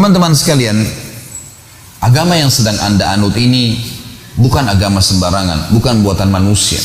Teman-teman sekalian, agama yang sedang Anda anut ini bukan agama sembarangan, bukan buatan manusia.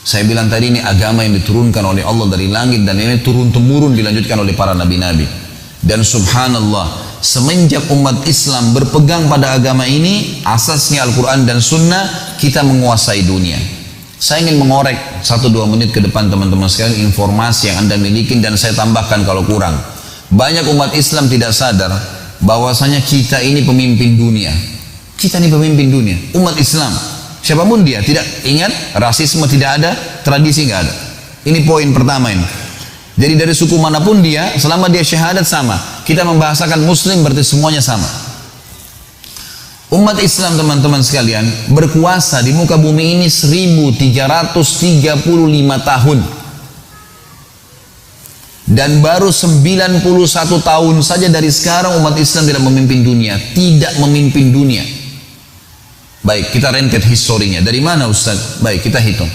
Saya bilang tadi, ini agama yang diturunkan oleh Allah dari langit, dan ini turun-temurun dilanjutkan oleh para nabi-nabi. Dan subhanallah, semenjak umat Islam berpegang pada agama ini, asasnya Al-Quran dan Sunnah, kita menguasai dunia. Saya ingin mengorek 1-2 menit ke depan teman-teman sekalian informasi yang Anda miliki, dan saya tambahkan kalau kurang. Banyak umat Islam tidak sadar bahwasanya kita ini pemimpin dunia. Kita ini pemimpin dunia, umat Islam. Siapapun dia, tidak ingat, rasisme tidak ada, tradisi nggak ada. Ini poin pertama ini. Jadi dari suku manapun dia, selama dia syahadat sama. Kita membahasakan Muslim berarti semuanya sama. Umat Islam teman-teman sekalian berkuasa di muka bumi ini 1335 tahun. Dan baru 91 tahun saja dari sekarang umat Islam tidak memimpin dunia. Tidak memimpin dunia. Baik, kita rentet historinya. Dari mana Ustaz? Baik, kita hitung.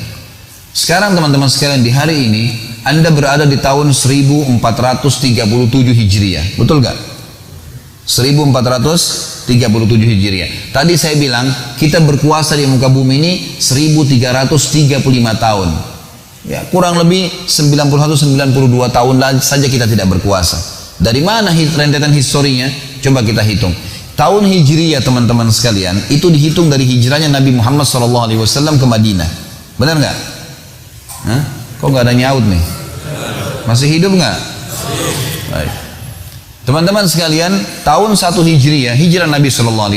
Sekarang teman-teman sekalian, di hari ini Anda berada di tahun 1437 Hijriah. Betul gak? 1437 Hijriah. Tadi saya bilang kita berkuasa di muka bumi ini 1335 tahun. Ya, kurang lebih 91-92 tahun saja kita tidak berkuasa. Dari mana rentetan historinya? Coba kita hitung. Tahun Hijriah teman-teman sekalian itu dihitung dari hijrahnya Nabi Muhammad SAW ke Madinah. Benar nggak? Kok nggak ada nyaut nih? Masih hidup nggak? Baik. Teman-teman sekalian, tahun 1 Hijriah, hijrah Nabi SAW,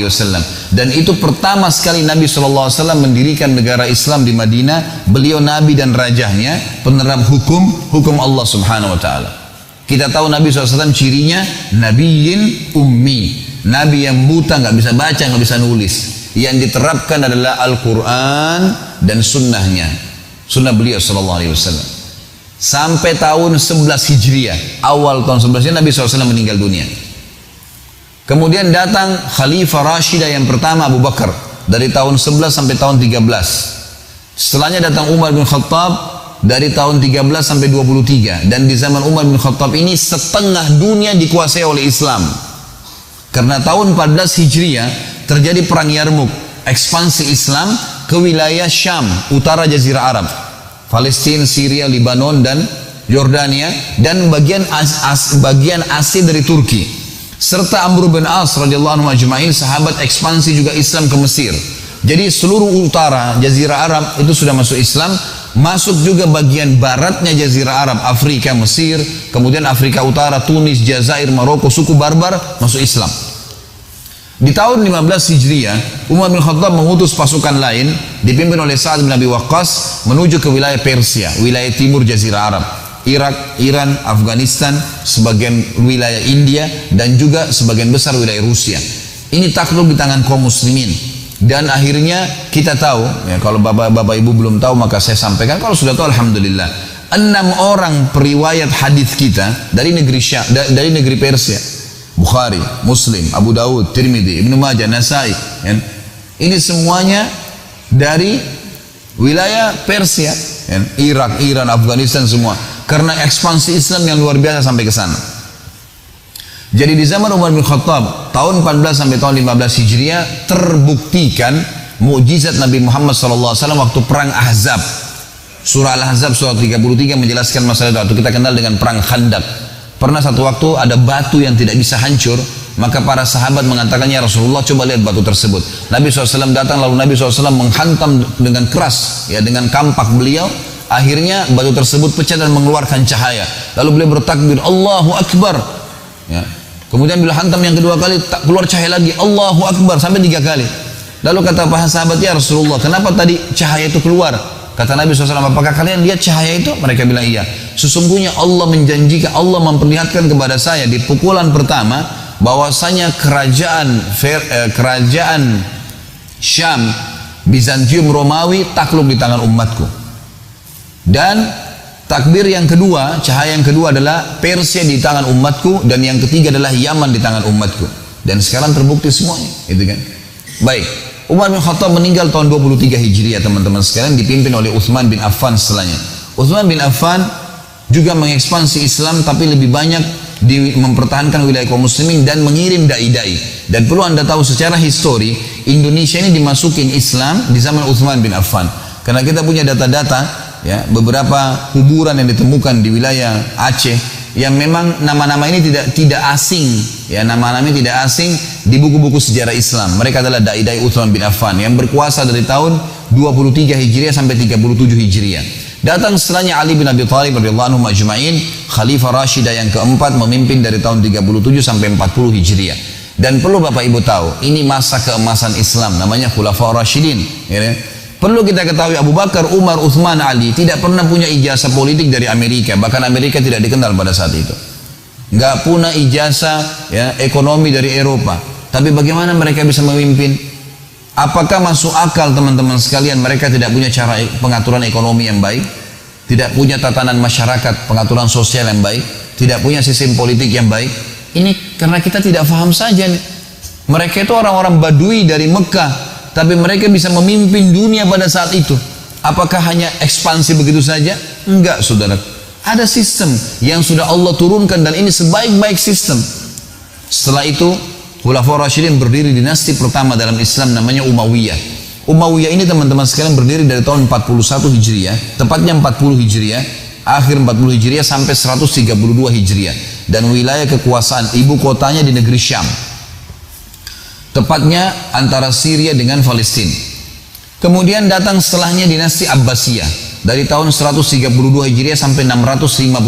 dan itu pertama sekali Nabi SAW mendirikan negara Islam di Madinah. Beliau Nabi dan rajanya penerap hukum Allah Subhanahu Wa Taala. Kita tahu Nabi SAW cirinya Nabiyyin Ummi, Nabi yang buta, nggak bisa baca, nggak bisa nulis. Yang diterapkan adalah Al-Quran dan sunnahnya, sunnah beliau SAW. Sampai tahun 11 Hijriah, awal tahun 11 Nabi SAW meninggal dunia. Kemudian datang Khalifah Rashidah yang pertama, Abu Bakar, dari tahun 11 sampai tahun 13. Setelahnya datang Umar bin Khattab dari tahun 13 sampai 23. Dan di zaman Umar bin Khattab ini setengah dunia dikuasai oleh Islam. Karena tahun 14 Hijriah terjadi perang Yarmuk, ekspansi Islam ke wilayah Syam, utara Jazirah Arab, Palestina, Syria, Lebanon dan Yordania, dan bagian Asia dari Turki, serta Amr bin As radhiyallahu anhu ajma'in, sahabat ekspansi juga Islam ke Mesir. Jadi seluruh utara Jazirah Arab itu sudah masuk Islam, masuk juga bagian baratnya Jazirah Arab, Afrika, Mesir, kemudian Afrika Utara, Tunis, Jazair, Maroko, suku Barbar masuk Islam. Di tahun 15 Hijriah, Umar bin Khattab mengutus pasukan lain dipimpin oleh Sa'ad bin Abi Waqqas menuju ke wilayah Persia, wilayah timur Jazirah Arab, Irak, Iran, Afghanistan, sebagian wilayah India, dan juga sebagian besar wilayah Rusia. Ini takluk di tangan kaum muslimin. Dan akhirnya kita tahu, ya, kalau bapak ibu belum tahu maka saya sampaikan, kalau sudah tahu alhamdulillah, 6 orang periwayat hadis kita dari negeri Persia, Bukhari, Muslim, Abu Dawud, Tirmidzi, Ibnu Majah, Nasai, ya. Ini semuanya dari wilayah Persia, ya. Irak, Iran, Afghanistan semua, karena ekspansi Islam yang luar biasa sampai ke sana. Jadi di zaman Umar bin Khattab tahun 14 sampai tahun 15 Hijriah terbuktikan mukjizat Nabi Muhammad SAW waktu perang Ahzab. Surah Al-Ahzab surah 33 menjelaskan masalah itu. Kita kenal dengan perang Khandaq. Pernah satu waktu ada batu yang tidak bisa hancur, maka para sahabat mengatakannya, Rasulullah coba lihat batu tersebut. Nabi SAW datang, lalu Nabi SAW menghantam dengan keras, ya, dengan kampak beliau. Akhirnya batu tersebut pecah dan mengeluarkan cahaya. Lalu beliau bertakbir, Allahu Akbar, ya. Kemudian bila hantam yang kedua kali, keluar cahaya lagi, Allahu Akbar, sampai 3 kali. Lalu kata para sahabat, ya Rasulullah, kenapa tadi cahaya itu keluar? Kata Nabi SAW, apakah kalian lihat cahaya itu? Mereka bilang iya. Sesungguhnya Allah menjanjikan, Allah memperlihatkan kepada saya di pukulan pertama bahwasanya kerajaan Syam, Bizantium, Romawi takluk di tangan umatku. Dan takbir yang kedua, cahaya yang kedua adalah Persia di tangan umatku, dan yang ketiga adalah Yaman di tangan umatku. Dan sekarang terbukti semuanya, gitu kan? Baik. Umar bin Khattab meninggal tahun 23 Hijriah teman-teman sekalian, dipimpin oleh Uthman bin Affan setelahnya. Uthman bin Affan juga mengekspansi Islam, tapi lebih banyak mempertahankan wilayah kaum muslimin dan mengirim dai-dai. Dan perlu Anda tahu secara histori, Indonesia ini dimasukin Islam di zaman Utsman bin Affan. Karena kita punya data-data, ya, beberapa kuburan yang ditemukan di wilayah Aceh yang memang nama-nama ini tidak asing, ya, nama-nama ini tidak asing di buku-buku sejarah Islam. Mereka adalah dai-dai Utsman bin Affan yang berkuasa dari tahun 23 Hijriah sampai 37 Hijriah. Datang setelahnya Ali bin Abi Thalib radhiyallahu anhu majma'in, Khalifah Rashidah yang keempat, memimpin dari tahun 37 sampai 40 Hijriah. Dan perlu Bapak Ibu tahu, ini masa keemasan Islam, namanya Khulafaur Rasyidin, ya. Perlu kita ketahui Abu Bakar, Umar, Uthman, Ali tidak pernah punya ijazah politik dari Amerika. Bahkan Amerika tidak dikenal pada saat itu. Nggak punya ijazah, ya, ekonomi dari Eropa. Tapi bagaimana mereka bisa memimpin? Apakah masuk akal teman-teman sekalian mereka tidak punya cara pengaturan ekonomi yang baik? Tidak punya tatanan masyarakat, pengaturan sosial yang baik? Tidak punya sistem politik yang baik? Ini karena kita tidak paham saja nih. Mereka itu orang-orang Badui dari Mekah, tapi mereka bisa memimpin dunia pada saat itu. Apakah hanya ekspansi begitu saja? Enggak, saudara. Ada sistem yang sudah Allah turunkan dan ini sebaik-baik sistem. Setelah itu Khulafaur Rasyidin berdiri dinasti pertama dalam Islam namanya Umayyah. Umayyah ini teman-teman sekalian berdiri dari tahun 41 Hijriah, tepatnya 40 Hijriah, akhir 40 Hijriah sampai 132 Hijriah. Dan wilayah kekuasaan ibu kotanya di negeri Syam. Tepatnya antara Syria dengan Palestina. Kemudian datang setelahnya dinasti Abbasiyah dari tahun 132 Hijriah sampai 656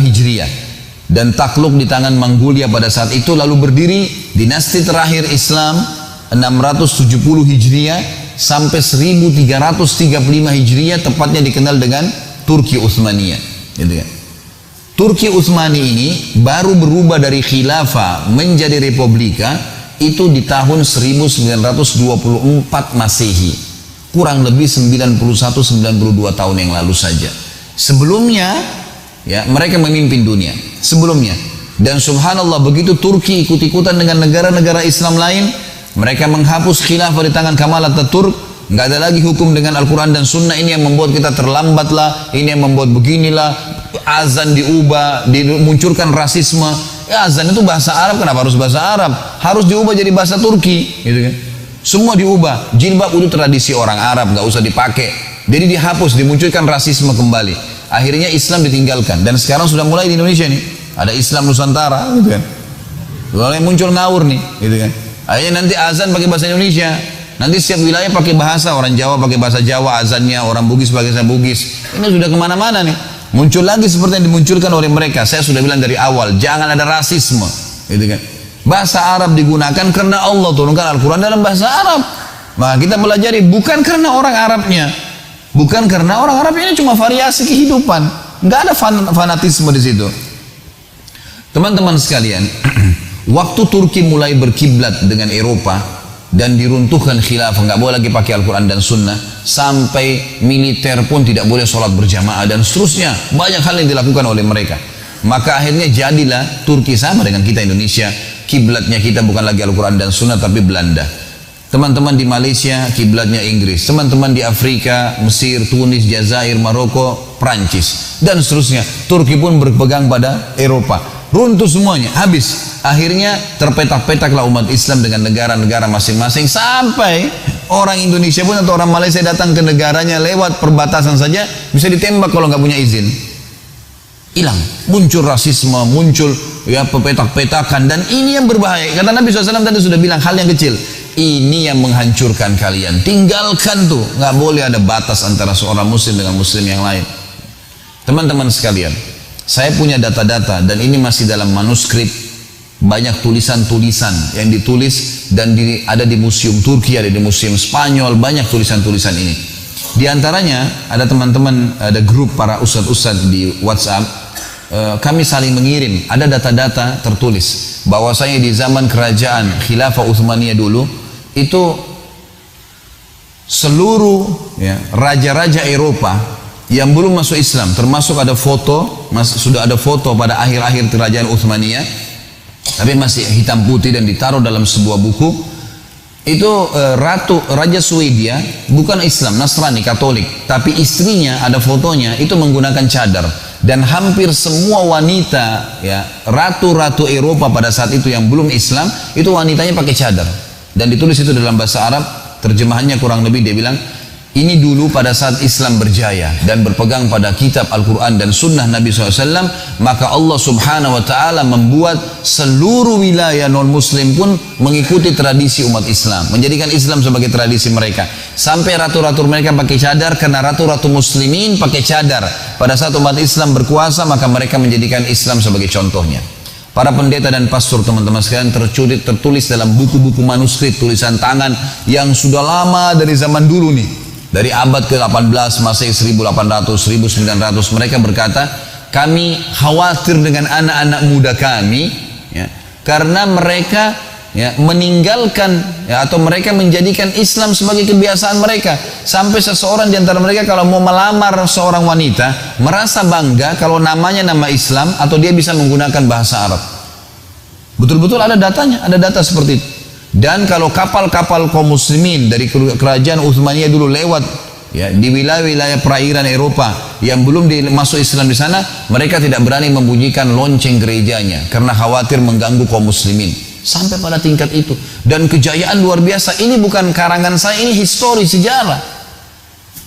Hijriah. Dan takluk di tangan Mongolia pada saat itu, lalu berdiri dinasti terakhir Islam 670 Hijriah sampai 1335 Hijriah, tepatnya dikenal dengan Turki Utsmaniyah, gitu kan. Turki Utsmani ini baru berubah dari khilafah menjadi republika itu di tahun 1924 Masehi, kurang lebih 91-92 tahun yang lalu saja. Sebelumnya, ya, mereka memimpin dunia sebelumnya. Dan subhanallah, begitu Turki ikut-ikutan dengan negara-negara Islam lain, mereka menghapus khilafah di tangan Kemal Atatürk. Nggak ada lagi hukum dengan Al-Quran dan Sunnah. Ini yang membuat kita terlambat lah, ini yang membuat beginilah, azan diubah, dimunculkan rasisme. Ya, azan itu bahasa Arab, kenapa harus bahasa Arab? Harus diubah jadi bahasa Turki, gitu kan. Semua diubah. Jilbab itu tradisi orang Arab, nggak usah dipakai. Jadi dihapus, dimunculkan rasisme kembali. Akhirnya Islam ditinggalkan, dan sekarang sudah mulai di Indonesia nih ada Islam Nusantara, gitu kan. Mulai muncul ngawur nih, gitu kan. Akhirnya nanti azan pakai bahasa Indonesia, nanti setiap wilayah pakai bahasa, orang Jawa pakai bahasa Jawa azannya, orang Bugis pakai bahasa Bugis. Ini sudah kemana-mana nih, muncul lagi seperti yang dimunculkan oleh mereka. Saya sudah bilang dari awal, jangan ada rasisme, gitu kan. Bahasa Arab digunakan karena Allah turunkan Al-Quran dalam bahasa Arab. Nah, kita pelajari bukan karena orang Arabnya. Bukan karena orang Arab ini cuma variasi kehidupan, nggak ada fanatisme di situ. Teman-teman sekalian, waktu Turki mulai berkiblat dengan Eropa dan diruntuhkan khilafah, nggak boleh lagi pakai Al-Quran dan Sunnah, sampai militer pun tidak boleh sholat berjamaah dan seterusnya, banyak hal yang dilakukan oleh mereka. Maka akhirnya jadilah Turki sama dengan kita Indonesia, kiblatnya kita bukan lagi Al-Quran dan Sunnah tapi Belanda. Teman-teman di Malaysia kiblatnya Inggris, teman-teman di Afrika, Mesir, Tunis, Jazair, Maroko, Prancis, dan seterusnya. Turki pun berpegang pada Eropa. Runtuh semuanya, habis. Akhirnya terpetak-petaklah umat Islam dengan negara-negara masing-masing, sampai orang Indonesia pun atau orang Malaysia datang ke negaranya lewat perbatasan saja bisa ditembak kalau nggak punya izin. Hilang, muncul rasisme, muncul ya pepetak-petakan, dan ini yang berbahaya. Kata Nabi SAW tadi sudah bilang hal yang kecil. Ini yang menghancurkan kalian. Tinggalkan tuh. Nggak boleh ada batas antara seorang muslim dengan muslim yang lain. Teman-teman sekalian, saya punya data-data dan ini masih dalam manuskrip. Banyak tulisan-tulisan yang ditulis dan ada di museum Turki, ada di museum Spanyol, banyak tulisan-tulisan ini. Di antaranya ada teman-teman, ada grup para ustadz-ustadz di WhatsApp. Kami saling mengirim, ada data-data tertulis bahwasanya di zaman kerajaan Khilafah Utsmaniyah dulu itu seluruh ya, raja-raja Eropa yang belum masuk Islam, termasuk ada foto, sudah ada foto pada akhir-akhir kerajaan Utsmaniyah, tapi masih hitam putih dan ditaruh dalam sebuah buku. Itu Raja Swedia bukan Islam, Nasrani, Katolik, tapi istrinya ada fotonya itu menggunakan cadar. Dan hampir semua wanita, ya, ratu-ratu Eropa pada saat itu yang belum Islam, itu wanitanya pakai cadar. Dan ditulis itu dalam bahasa Arab, terjemahannya kurang lebih dia bilang, ini dulu pada saat Islam berjaya dan berpegang pada kitab Al-Quran dan sunnah Nabi SAW, maka Allah subhanahu wa ta'ala membuat seluruh wilayah non-muslim pun mengikuti tradisi umat Islam, menjadikan Islam sebagai tradisi mereka. Sampai ratu-ratu mereka pakai cadar, karena ratu-ratu muslimin pakai cadar. Pada saat umat Islam berkuasa, maka mereka menjadikan Islam sebagai contohnya. Para pendeta dan pastor teman-teman sekalian tertulis dalam buku-buku manuskrip, tulisan tangan yang sudah lama dari zaman dulu nih. Dari abad ke-18, Masehi 1800, 1900, mereka berkata, kami khawatir dengan anak-anak muda kami, ya, karena mereka, ya, meninggalkan, ya, atau mereka menjadikan Islam sebagai kebiasaan mereka. Sampai seseorang di antara mereka kalau mau melamar seorang wanita, merasa bangga kalau namanya nama Islam atau dia bisa menggunakan bahasa Arab. Betul-betul ada datanya, ada data seperti itu. Dan kalau kapal-kapal kaum muslimin dari kerajaan Utsmaniyah dulu lewat, ya, di wilayah-wilayah perairan Eropa yang belum masuk Islam di sana, mereka tidak berani membunyikan lonceng gerejanya karena khawatir mengganggu kaum muslimin. Sampai pada tingkat itu. Dan kejayaan luar biasa. Ini bukan karangan saya, ini histori, sejarah.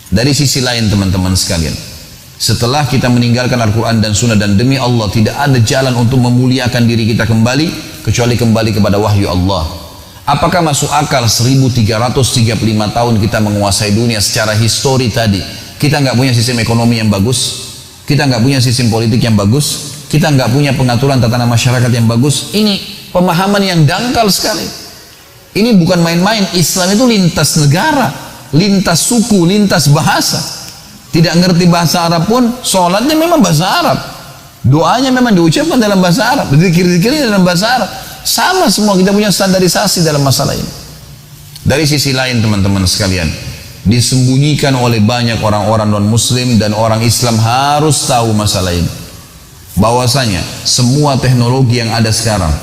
Dari sisi lain teman-teman sekalian, setelah kita meninggalkan Al-Quran dan Sunnah, dan demi Allah tidak ada jalan untuk memuliakan diri kita kembali kecuali kembali kepada wahyu Allah. Apakah masuk akal 1335 tahun kita menguasai dunia secara histori tadi? Kita nggak punya sistem ekonomi yang bagus, kita nggak punya sistem politik yang bagus, kita nggak punya pengaturan tatanan masyarakat yang bagus. Ini pemahaman yang dangkal sekali. Ini bukan main-main. Islam itu lintas negara, lintas suku, lintas bahasa. Tidak ngerti bahasa Arab pun, sholatnya memang bahasa Arab, doanya memang diucapkan dalam bahasa Arab, zikir-zikirnya dalam bahasa Arab. Sama semua, kita punya standarisasi dalam masalah ini. Dari sisi lain teman-teman sekalian, disembunyikan oleh banyak orang-orang non-muslim, dan orang Islam harus tahu masalah ini. Bahwasanya semua teknologi yang ada sekarang,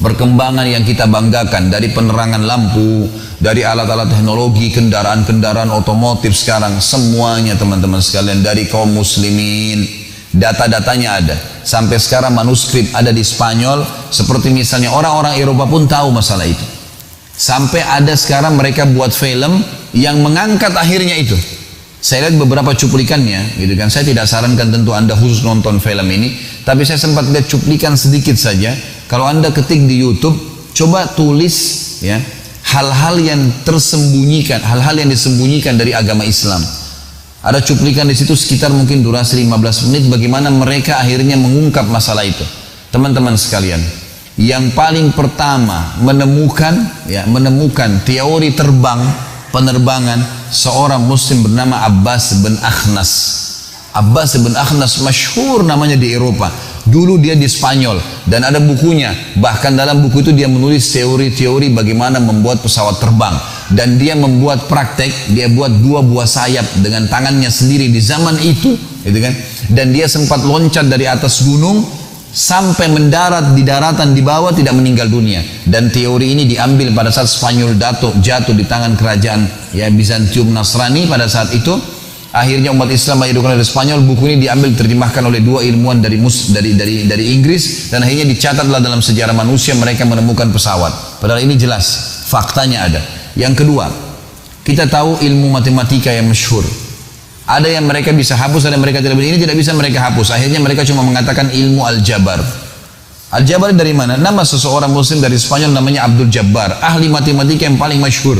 perkembangan yang kita banggakan dari penerangan lampu, dari alat-alat teknologi, kendaraan-kendaraan otomotif sekarang, semuanya teman-teman sekalian dari kaum muslimin. Data-datanya ada. Sampai sekarang manuskrip ada di Spanyol, seperti misalnya orang-orang Eropa pun tahu masalah itu. Sampai ada sekarang mereka buat film yang mengangkat akhirnya itu. Saya lihat beberapa cuplikannya, gitu kan. Saya tidak sarankan tentu Anda khusus nonton film ini, tapi saya sempat lihat cuplikan sedikit saja. Kalau Anda ketik di YouTube, coba tulis, ya, hal-hal yang tersembunyikan, hal-hal yang disembunyikan dari agama Islam. Ada cuplikan di situ sekitar mungkin durasi 15 menit bagaimana mereka akhirnya mengungkap masalah itu. Teman-teman sekalian, yang paling pertama menemukan teori penerbangan seorang muslim bernama Abbas bin Akhnas. Abbas bin Akhnas masyhur namanya di Eropa. Dulu dia di Spanyol dan ada bukunya. Bahkan dalam buku itu dia menulis teori-teori bagaimana membuat pesawat terbang. Dan dia membuat praktek, dia buat 2 buah sayap dengan tangannya sendiri di zaman itu, gitu kan? Dan dia sempat loncat dari atas gunung sampai mendarat di daratan di bawah, tidak meninggal dunia. Dan teori ini diambil pada saat Spanyol jatuh di tangan kerajaan, ya, Bizantium Nasrani pada saat itu. Akhirnya umat Islam menjadikan dari Spanyol. Buku ini diambil terjemahkan oleh 2 ilmuwan dari Inggris, dan akhirnya dicatatlah dalam sejarah manusia mereka menemukan pesawat. Padahal ini jelas faktanya ada. Yang kedua, kita tahu ilmu matematika yang masyhur. Ada yang mereka bisa hapus, ada yang mereka tidak bisa. Ini tidak bisa mereka hapus. Akhirnya mereka cuma mengatakan ilmu Al-Jabar. Al-Jabar dari mana? Nama seseorang muslim dari Spanyol namanya Abdul Jabbar, ahli matematika yang paling masyhur.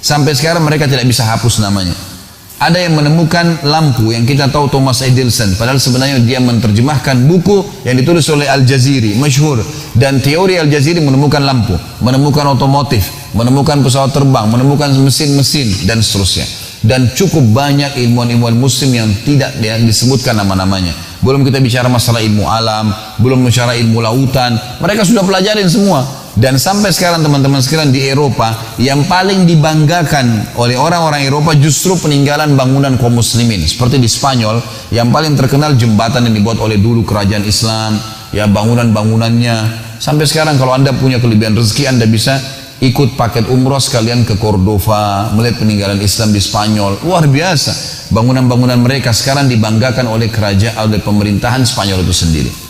Sampai sekarang mereka tidak bisa hapus namanya. Ada yang menemukan lampu yang kita tahu Thomas Edison, padahal sebenarnya dia menerjemahkan buku yang ditulis oleh Al-Jaziri, masyhur. Dan teori Al-Jaziri menemukan lampu, menemukan otomotif, menemukan pesawat terbang, menemukan mesin-mesin, dan seterusnya. Dan cukup banyak ilmuwan-ilmuwan muslim yang tidak disebutkan nama-namanya. Belum kita bicara masalah ilmu alam, belum bicara ilmu lautan, mereka sudah pelajarin semua. Dan sampai sekarang teman-teman sekalian di Eropa, yang paling dibanggakan oleh orang-orang Eropa justru peninggalan bangunan kaum muslimin. Seperti di Spanyol, yang paling terkenal jembatan yang dibuat oleh dulu kerajaan Islam, ya, bangunan-bangunannya. Sampai sekarang kalau Anda punya kelebihan rezeki, Anda bisa ikut paket umroh sekalian ke Cordova, melihat peninggalan Islam di Spanyol. Luar biasa. Bangunan-bangunan mereka sekarang dibanggakan oleh kerajaan, oleh pemerintahan Spanyol itu sendiri.